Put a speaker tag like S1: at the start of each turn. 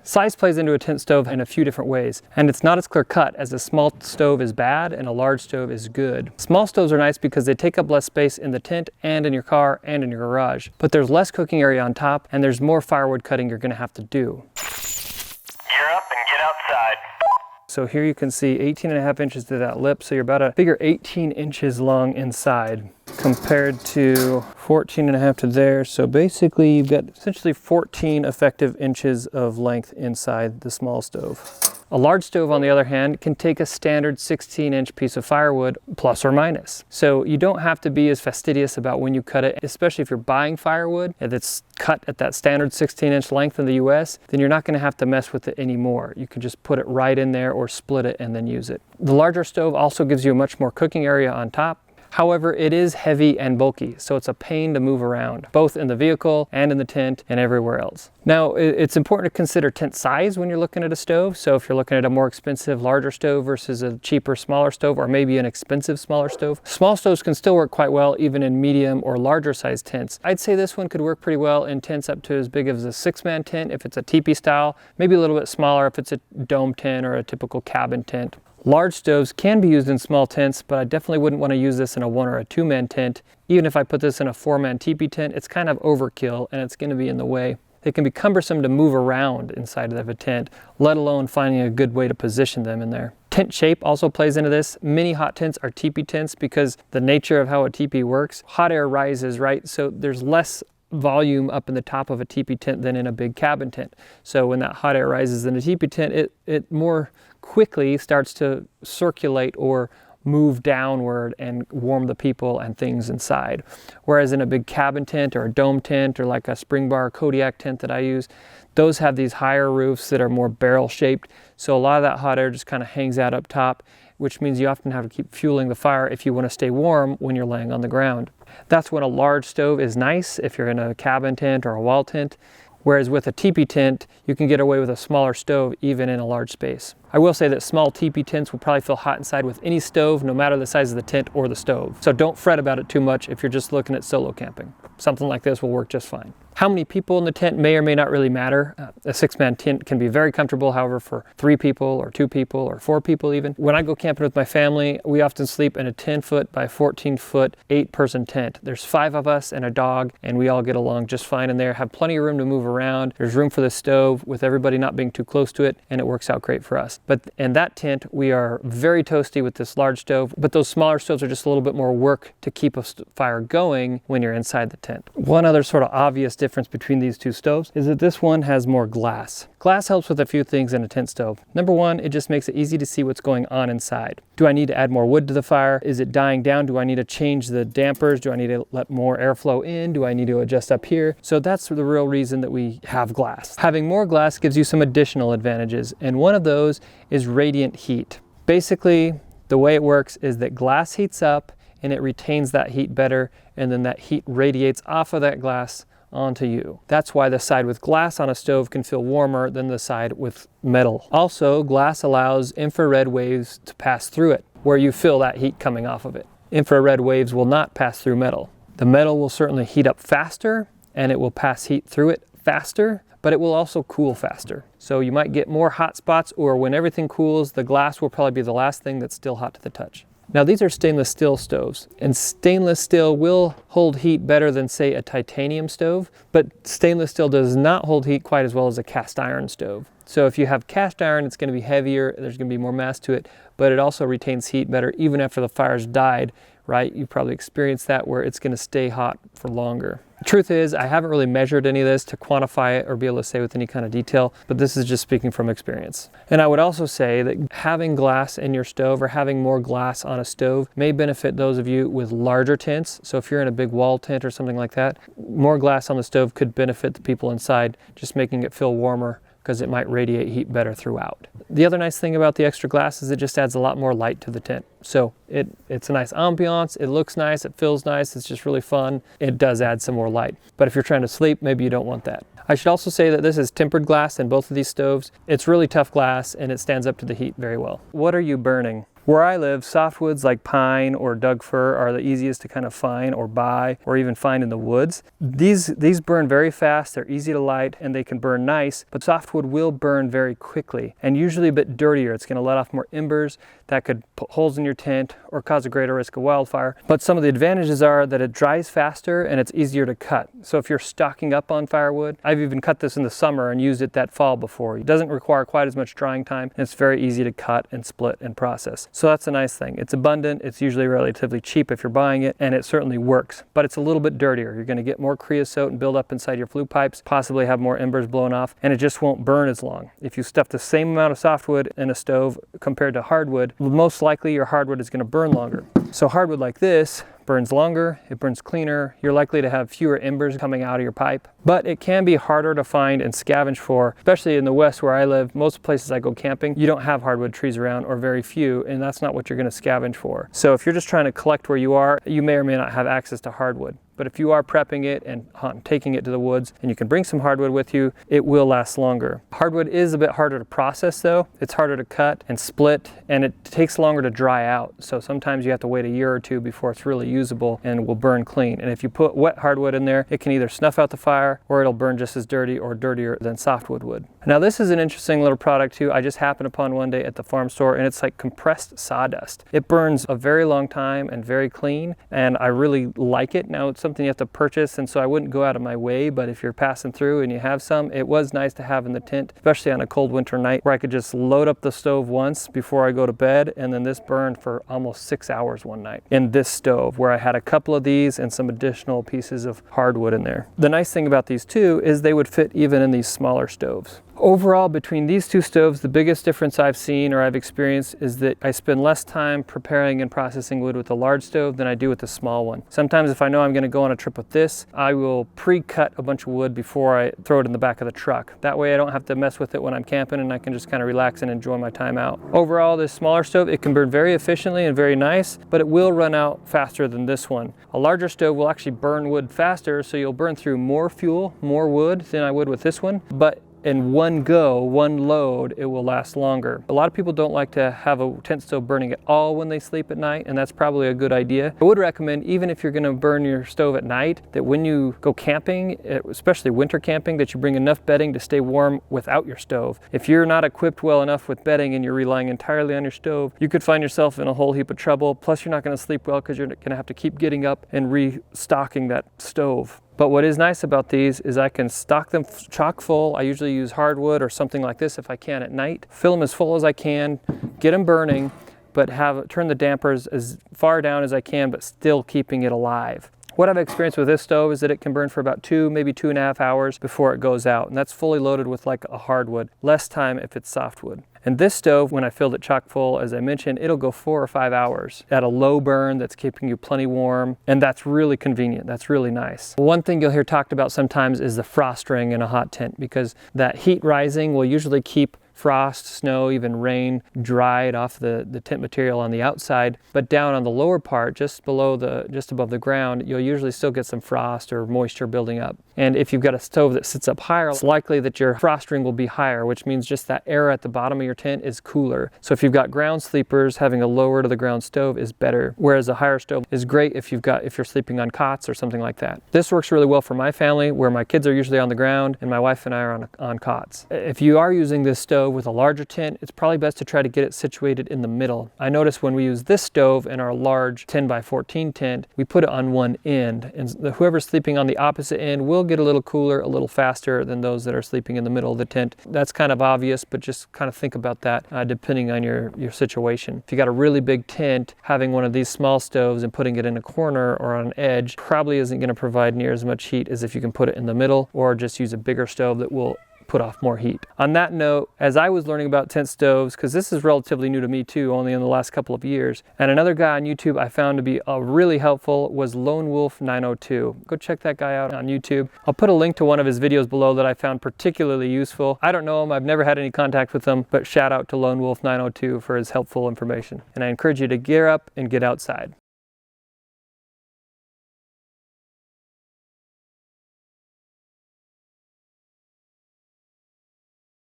S1: Size plays into a tent stove in a few different ways, and it's not as clear cut as a small stove is bad and a large stove is good. Small stoves are nice because they take up less space in the tent and in your car and in your garage, but there's less cooking area on top and there's more firewood cutting you're going to have to do.
S2: Gear up and get outside.
S1: So here you can see 18.5 inches to that lip, so you're about a bigger 18 inches long inside compared to 14.5 to there. So basically you've got essentially 14 effective inches of length inside the small stove. A large stove, on the other hand, can take a standard 16-inch piece of firewood, plus or minus. So you don't have to be as fastidious about when you cut it, especially if you're buying firewood that's cut at that standard 16-inch length in the US, then you're not going to have to mess with it anymore. You can just put it right in there or split it and then use it. The larger stove also gives you a much more cooking area on top. However, it is heavy and bulky, so it's a pain to move around, both in the vehicle and in the tent and everywhere else. Now, it's important to consider tent size when you're looking at a stove. So if you're looking at a more expensive, larger stove versus a cheaper, smaller stove, or maybe an expensive, smaller stove, small stoves can still work quite well even in medium or larger size tents. I'd say this one could work pretty well in tents up to as big as a 6-man tent if it's a teepee style, maybe a little bit smaller if it's a dome tent or a typical cabin tent. Large stoves can be used in small tents, but I definitely wouldn't want to use this in a 1 or a 2-man tent. Even if I put this in a 4-man teepee tent, it's kind of overkill and it's going to be in the way. It can be cumbersome to move around inside of a tent, let alone finding a good way to position them in there. Tent shape also plays into this. Many hot tents are teepee tents because the nature of how a teepee works, hot air rises, right? So there's less volume up in the top of a teepee tent than in a big cabin tent. So when that hot air rises in a teepee tent, it more quickly starts to circulate or move downward and warm the people and things inside. Whereas in a big cabin tent or a dome tent or like a spring bar Kodiak tent that I use, those have these higher roofs that are more barrel shaped. So a lot of that hot air just kind of hangs out up top, which means you often have to keep fueling the fire if you want to stay warm when you're laying on the ground. That's when a large stove is nice if you're in a cabin tent or a wall tent. Whereas with a teepee tent, you can get away with a smaller stove even in a large space. I will say that small teepee tents will probably feel hot inside with any stove, no matter the size of the tent or the stove. So don't fret about it too much if you're just looking at solo camping. Something like this will work just fine. How many people in the tent may or may not really matter. A 6-man tent can be very comfortable, however, for 3 people or 2 people or 4 people even. When I go camping with my family, we often sleep in a 10-foot by 14-foot 8-person tent. There's 5 of us and a dog, and we all get along just fine in there, have plenty of room to move around. There's room for the stove with everybody not being too close to it, and it works out great for us. But in that tent, we are very toasty with this large stove, but those smaller stoves are just a little bit more work to keep a fire going when you're inside the tent. One other sort of obvious difference between these two stoves is that this one has more glass. Glass helps with a few things in a tent stove. Number one, it just makes it easy to see what's going on inside. Do I need to add more wood to the fire? Is it dying down? Do I need to change the dampers? Do I need to let more airflow in? Do I need to adjust up here? So that's the real reason that we have glass. Having more glass gives you some additional advantages, and one of those is radiant heat. Basically, the way it works is that glass heats up and it retains that heat better, and then that heat radiates off of that glass onto you. That's why the side with glass on a stove can feel warmer than the side with metal. Also, glass allows infrared waves to pass through it, where you feel that heat coming off of it. Infrared waves will not pass through metal. The metal will certainly heat up faster, and it will pass heat through it faster, but it will also cool faster. So you might get more hot spots, or when everything cools, the glass will probably be the last thing that's still hot to the touch. Now these are stainless steel stoves, and stainless steel will hold heat better than, say, a titanium stove, but stainless steel does not hold heat quite as well as a cast iron stove. So if you have cast iron, it's going to be heavier, there's going to be more mass to it, but it also retains heat better even after the fire's died, right? You've probably experienced that, where it's going to stay hot for longer. The truth is, I haven't really measured any of this to quantify it or be able to say with any kind of detail, but this is just speaking from experience. And I would also say that having glass in your stove or having more glass on a stove may benefit those of you with larger tents. So if you're in a big wall tent or something like that, more glass on the stove could benefit the people inside, just making it feel warmer, because it might radiate heat better throughout. The other nice thing about the extra glass is it just adds a lot more light to the tent. So it's a nice ambiance, it looks nice, it feels nice, it's just really fun. It does add some more light. But if you're trying to sleep, maybe you don't want that. I should also say that this is tempered glass in both of these stoves. It's really tough glass and it stands up to the heat very well. What are you burning? Where I live, softwoods like pine or Doug fir are the easiest to kind of find or buy or even find in the woods. These burn very fast, they're easy to light, and they can burn nice, but softwood will burn very quickly and usually a bit dirtier. It's going to let off more embers that could put holes in your tent or cause a greater risk of wildfire. But some of the advantages are that it dries faster and it's easier to cut. So if you're stocking up on firewood, I've even cut this in the summer and used it that fall before. It doesn't require quite as much drying time, and it's very easy to cut and split and process. So that's a nice thing. It's abundant, it's usually relatively cheap if you're buying it, and it certainly works. But it's a little bit dirtier. You're going to get more creosote and build up inside your flue pipes, possibly have more embers blown off, and it just won't burn as long. If you stuff the same amount of softwood in a stove compared to hardwood, most likely your hardwood is going to burn longer. So hardwood like this burns longer, it burns cleaner, you're likely to have fewer embers coming out of your pipe. But it can be harder to find and scavenge for, especially in the West where I live. Most places I go camping, you don't have hardwood trees around, or very few, and that's not what you're going to scavenge for. So if you're just trying to collect where you are, you may or may not have access to hardwood. But if you are prepping it and taking it to the woods, and you can bring some hardwood with you, it will last longer. Hardwood is a bit harder to process though. It's harder to cut and split, and it takes longer to dry out. So sometimes you have to wait a year or two before it's really usable and will burn clean. And if you put wet hardwood in there, it can either snuff out the fire or it'll burn just as dirty or dirtier than softwood would. Now this is an interesting little product too. I just happened upon one day at the farm store, and it's like compressed sawdust. It burns a very long time and very clean, and I really like it. Now it's something you have to purchase, and so I wouldn't go out of my way, but if you're passing through and you have some, it was nice to have in the tent, especially on a cold winter night where I could just load up the stove once before I go to bed, and then this burned for almost 6 hours one night in this stove where I had a couple of these and some additional pieces of hardwood in there. The nice thing about these too is they would fit even in these smaller stoves. Overall, between these two stoves, the biggest difference I've seen or I've experienced is that I spend less time preparing and processing wood with the large stove than I do with the small one. Sometimes if I know I'm going to go on a trip with this, I will pre-cut a bunch of wood before I throw it in the back of the truck. That way I don't have to mess with it when I'm camping, and I can just kind of relax and enjoy my time out. Overall, this smaller stove, it can burn very efficiently and very nice, but it will run out faster than this one. A larger stove will actually burn wood faster, so you'll burn through more fuel, more wood than I would with this one, but in one go, one load, it will last longer. A lot of people don't like to have a tent stove burning at all when they sleep at night, and that's probably a good idea. I would recommend, even if you're going to burn your stove at night, that when you go camping, especially winter camping, that you bring enough bedding to stay warm without your stove. If you're not equipped well enough with bedding and you're relying entirely on your stove, you could find yourself in a whole heap of trouble. Plus you're not going to sleep well because you're going to have to keep getting up and restocking that stove. But what is nice about these is I can stock them chock full. I usually use hardwood or something like this if I can at night. Fill them as full as I can, get them burning, but turn the dampers as far down as I can, but still keeping it alive. What I've experienced with this stove is that it can burn for about 2, maybe 2.5 hours before it goes out. And that's fully loaded with like a hardwood. Less time if it's softwood. And this stove, when I filled it chock full, as I mentioned, it'll go 4 or 5 hours at a low burn that's keeping you plenty warm. And that's really convenient. That's really nice. One thing you'll hear talked about sometimes is the frost ring in a hot tent, because that heat rising will usually keep frost, snow, even rain dried off the tent material on the outside, but down on the lower part, just above the ground, you'll usually still get some frost or moisture building up. And if you've got a stove that sits up higher, it's likely that your frost ring will be higher, which means just that air at the bottom of your tent is cooler. So if you've got ground sleepers, having a lower to the ground stove is better, whereas a higher stove is great if you're sleeping on cots or something like that. This works really well for my family, where my kids are usually on the ground and my wife and I are on cots. If you are using this stove with a larger tent, it's probably best to try to get it situated in the middle. I noticed when we use this stove in our large 10 by 14 tent, we put it on one end, and whoever's sleeping on the opposite end will get a little cooler, a little faster than those that are sleeping in the middle of the tent. That's kind of obvious, but just kind of think about that depending on your situation. If you got a really big tent, having one of these small stoves and putting it in a corner or on an edge probably isn't going to provide near as much heat as if you can put it in the middle, or just use a bigger stove that will put off more heat. On that note, as I was learning about tent stoves, because this is relatively new to me too, only in the last couple of years, and another guy on YouTube I found to be really helpful was Lone Wolf 902. Go check that guy out on YouTube. I'll put a link to one of his videos below that I found particularly useful. I don't know him, I've never had any contact with him, but shout out to Lone Wolf 902 for his helpful information. And I encourage you to gear up and get outside.